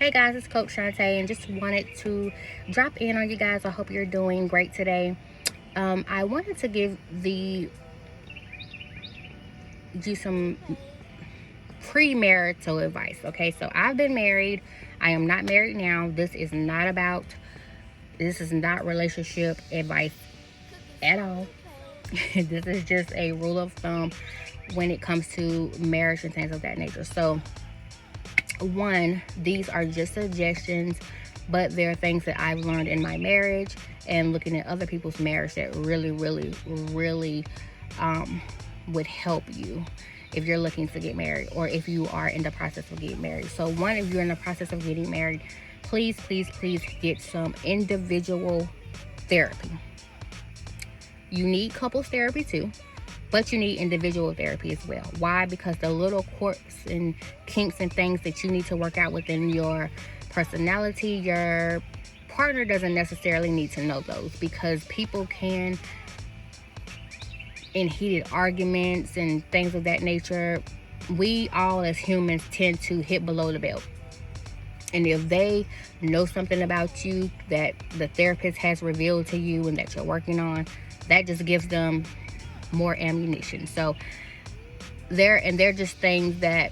Hey guys, it's Coach Shantai, and just wanted to drop in on you guys. I hope you're doing great today. I wanted to give you some premarital advice. Okay, so I've been married. I am not married now. This is not relationship advice at all. This is just a rule of thumb when it comes to marriage and things of that nature. So one, these are just suggestions, but there are things that I've learned in my marriage and looking at other people's marriage that really would help you if you're looking to get married or if you are in the process of getting married. So one, if you're in the process of getting married, please get some individual therapy. You need couples therapy too, but you need individual therapy as well. Why? Because the little quirks and kinks and things that you need to work out within your personality, your partner doesn't necessarily need to know those, because people can, in heated arguments and things of that nature, we all as humans tend to hit below the belt. And if they know something about you that the therapist has revealed to you and that you're working on, that just gives them more ammunition. So they're just things that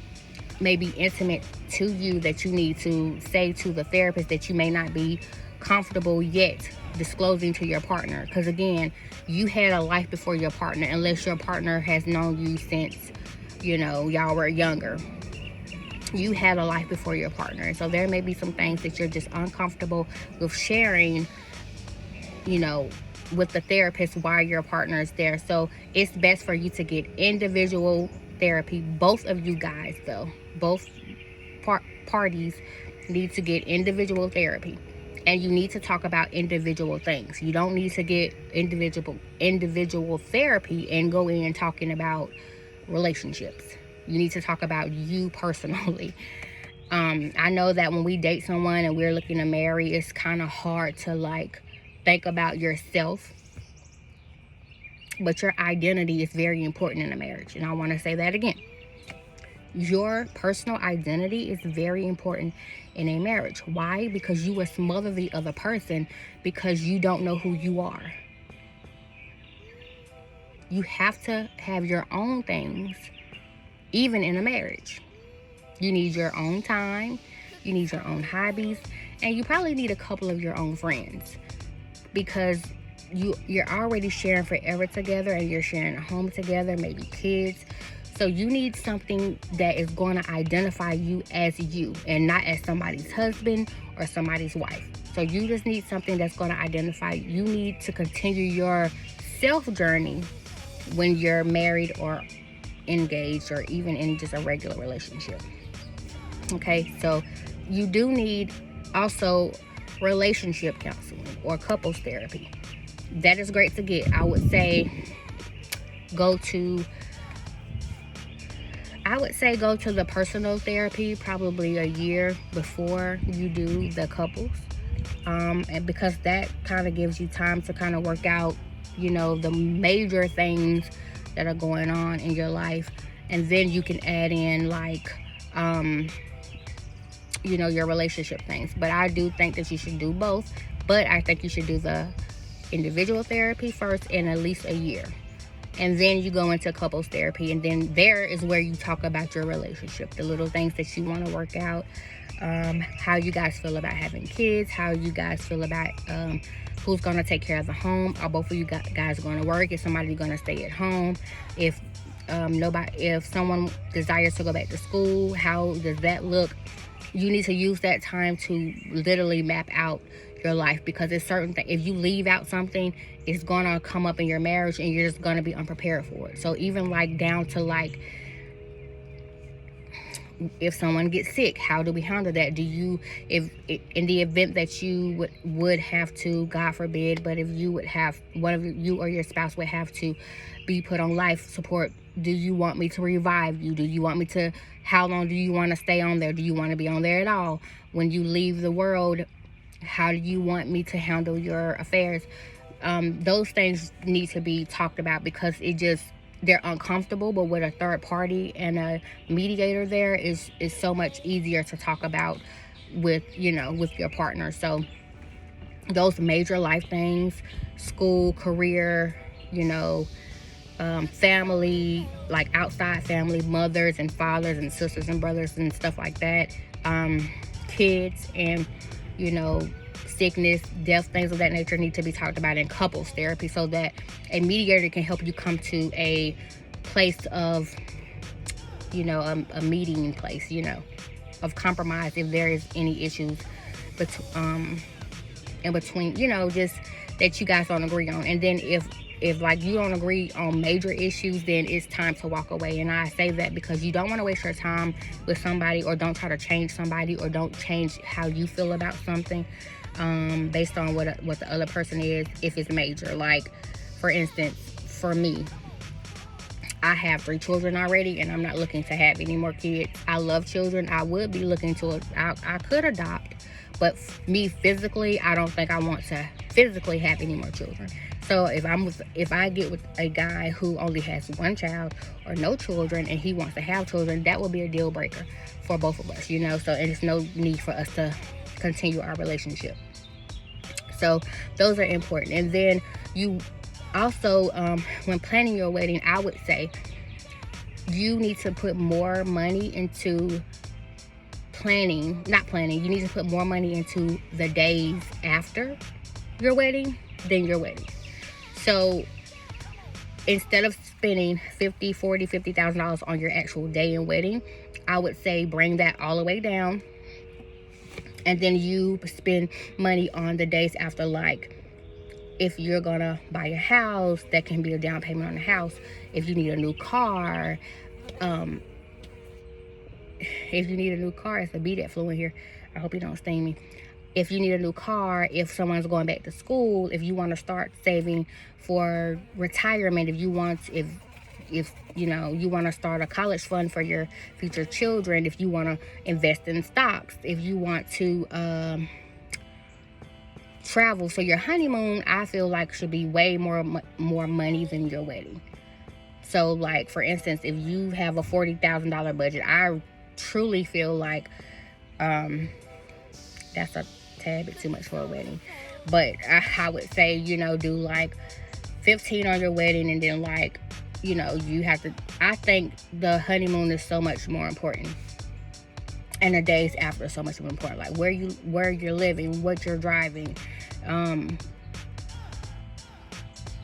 may be intimate to you that you need to say to the therapist that you may not be comfortable yet disclosing to your partner. Because again, you had a life before your partner, unless your partner has known you since y'all were younger. You had a life before your partner, so there may be some things that you're just uncomfortable with sharing with the therapist while your partner is there. So it's best for you to get individual therapy. Both of you guys, though, both parties need to get individual therapy, and you need to talk about individual things. You don't need to get individual therapy and go in talking about relationships. You need to talk about you personally. I know that when we date someone and we're looking to marry, it's kind of hard to think about yourself, but your identity is very important in a marriage. And I want to say that again. Your personal identity is very important in a marriage. Why? Because you will smother the other person because you don't know who you are. You have to have your own things, even in a marriage. You need your own time, you need your own hobbies, and you probably need a couple of your own friends, because you're already sharing forever together, and you're sharing a home together, maybe kids. So you need something that is going to identify you as you and not as somebody's husband or somebody's wife. So you just need something that's going to identify you. You need to continue your self journey when you're married or engaged or even in just a regular relationship. Okay, so you do need also relationship counseling or couples therapy. That is great to get. I would say go to the personal therapy probably a year before you do the couples, and because that kind of gives you time to kind of work out the major things that are going on in your life, and then you can add in your relationship things. But I do think that you should do both, but I think you should do the individual therapy first in at least a year, and then you go into couples therapy, and then there is where you talk about your relationship, the little things that you want to work out, how you guys feel about having kids, how you guys feel about who's going to take care of the home. Are both of you guys going to work? Is somebody going to stay at home? If someone desires to go back to school, how does that look? You need to use that time to literally map out your life, because it's certain things. If you leave out something, it's going to come up in your marriage and you're just going to be unprepared for it. So even down to if someone gets sick, how do we handle that? If in the event that you would have to, God forbid, but if you would have, one of you or your spouse would have to be put on life support, do you want me to revive you? Do you want me to, how long do you want to stay on there? Do you want to be on there at all? When you leave the world, how do you want me to handle your affairs? Those things need to be talked about, because they're uncomfortable, but with a third party and a mediator there is so much easier to talk about with with your partner. So those major life things, school, career, family, like outside family, mothers and fathers and sisters and brothers and stuff like that, kids, and sickness, death, things of that nature need to be talked about in couples therapy, so that a mediator can help you come to a place of a meeting place, of compromise if there is any issues in between, just that you guys don't agree on. And then if like you don't agree on major issues, then it's time to walk away. And I say that because you don't want to waste your time with somebody, or don't try to change somebody, or don't change how you feel about something based on what the other person is, if it's major. Like, for instance, for me, I have 3 children already, and I'm not looking to have any more kids. I love children. I would be looking to I could adopt, but me physically, I don't think I want to physically have any more children. So if I get with a guy who only has 1 child or no children, and he wants to have children, that will be a deal breaker for both of us, So, and there's no need for us to continue our relationship. So those are important. And then you also, when planning your wedding, I would say you need to put more money into you need to put more money into the days after your wedding than your wedding. So instead of spending $50,000 on your actual day and wedding, I would say bring that all the way down, and then you spend money on the days after. Like, if you're gonna buy a house, that can be a down payment on the house. If you need a new car, it's a bee that flew in here. I hope you don't sting me. If you need a new car, if someone's going back to school, if you want to start saving for retirement, if you want to start a college fund for your future children, if you want to invest in stocks, if you want to travel. So your honeymoon, I feel like, should be way more money than your wedding. So, like, for instance, if you have a $40,000 budget, I truly feel like that's a tad bit too much for a wedding. But I would say, do like 15 on your wedding, and then like, you have to, I think the honeymoon is so much more important, and the days after are so much more important. Like where you're living, what you're driving,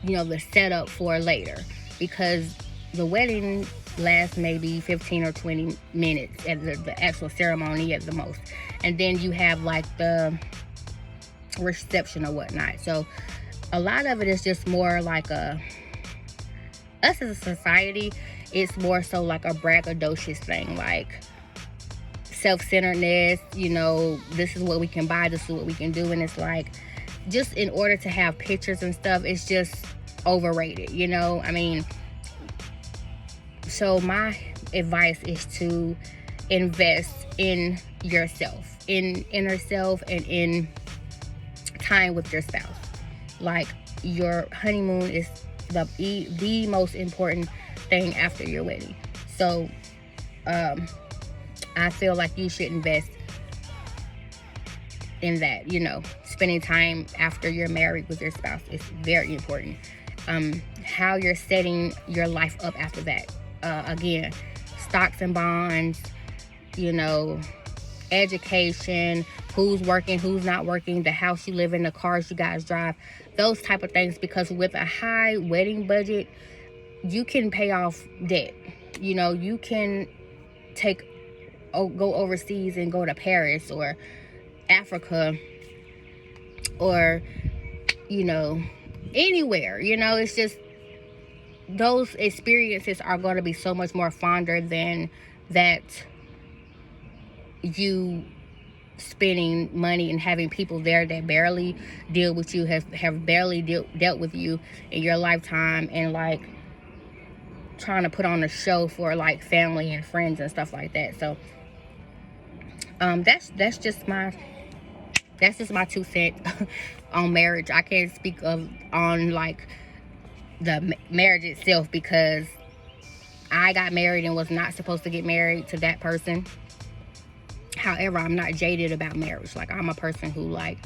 the setup for later, because the wedding lasts maybe 15 or 20 minutes at the actual ceremony at the most, and then you have like the reception or whatnot. So a lot of it is just more like us as a society, it's more so like a braggadocious thing, like self-centeredness. This is what we can buy, this is what we can do, and it's like, just in order to have pictures and stuff, it's just overrated. I mean, so my advice is to invest in yourself, in inner self, and in time with your spouse. Like, your honeymoon is the most important thing after your wedding. So I feel like you should invest in that. Spending time after you're married with your spouse is very important. How you're setting your life up after that, again, stocks and bonds, education, who's working, who's not working, the house you live in, the cars you guys drive, those type of things. Because with a high wedding budget, you can pay off debt. You can go overseas and go to Paris or Africa, or anywhere. It's just, those experiences are going to be so much more fonder than that you spending money and having people there that barely deal with you, have barely dealt with you in your lifetime, and like trying to put on a show for like family and friends and stuff like that. So that's just my 2 cents on marriage. I can't speak on like the marriage itself, because I got married and was not supposed to get married to that person. However, I'm not jaded about marriage. Like, I'm a person who, like,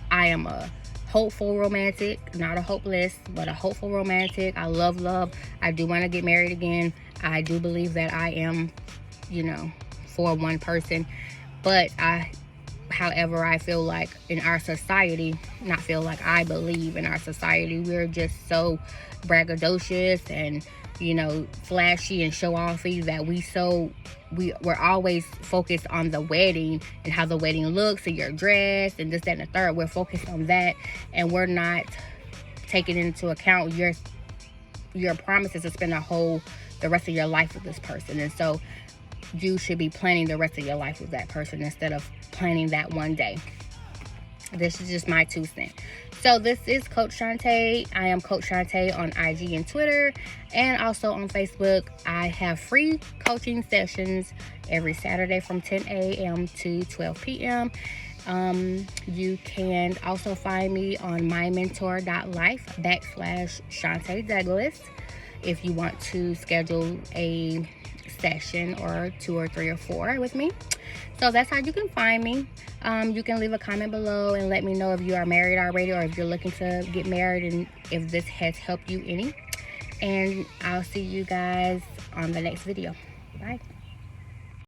I am a hopeful romantic, not a hopeless, but a hopeful romantic. I love love. I do want to get married again. I do believe that I am, you know, for one person. But however, I feel like in our society, not feel like, I believe in our society, we're just so braggadocious and, you know, flashy and show offy that we're always focused on the wedding and how the wedding looks and your dress and this, that, and the third. We're focused on that, and we're not taking into account your promises to spend the rest of your life with this person. And so you should be planning the rest of your life with that person instead of planning that one day. This is just my 2 cents. So this is Coach Shantai. I am Coach Shantai on IG and Twitter, and also on Facebook. I have free coaching sessions every Saturday from 10 a.m. to 12 p.m. You can also find me on mymentor.life/Shantai Douglas if you want to schedule a session or 2 or 3 or 4 with me. So that's how you can find me. You can leave a comment below and let me know if you are married already or if you're looking to get married and if this has helped you any. And I'll see you guys on the next video. Bye.